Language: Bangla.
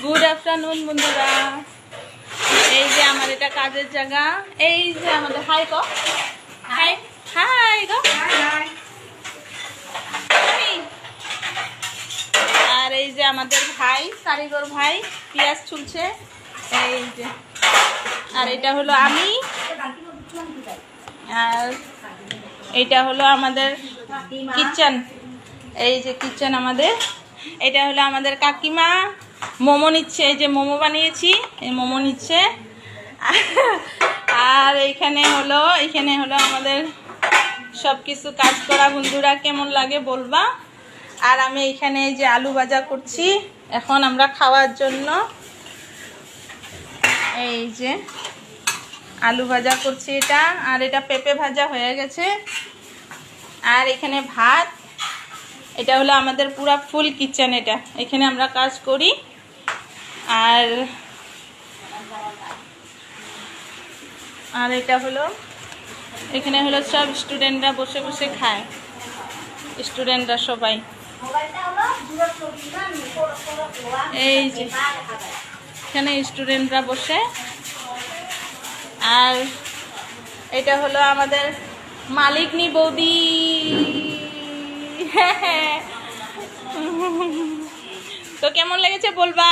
গুড আফটারনুন বন্ধুরা। এই যে আমার এটা কাজের জায়গা। এই যে আমাদের হাই গো, হাই হাই গো, আর এই যে আমাদের ভাই কারিগর ভাই পেঁয়াজ ছুলছে। এই যে আর এটা হলো আমি, আর এইটা হলো আমাদের কিচেন। এই যে কিচেন আমাদের, এটা হলো আমাদের কাকিমা মোমো নিচ্ছে। এই যে মোমো বানিয়েছি, এই মোমো নিচ্ছে। আর এইখানে হলো আমাদের সব কিছু কাজ করা। বন্ধুরা কেমন লাগে বলবা। আর আমি এইখানে এই যে আলু ভাজা করছি এখন আমরা খাওয়ার জন্য। এই যে আলু ভাজা করছি এটা, আর এটা পেঁপে ভাজা হয়ে গেছে। আর এখানে ভাত। এটা হলো আমাদের পুরা ফুল কিচেন। এটা এখানে আমরা কাজ করি। আর এটা হলো, এখানে হলো সব স্টুডেন্টরা বসে বসে খায়, স্টুডেন্টরা সবাই। এই যে এখানে স্টুডেন্টরা বসে। আর এটা হলো আমাদের মালিকনি বৌদি। তো কেমন লেগেছে বলবা।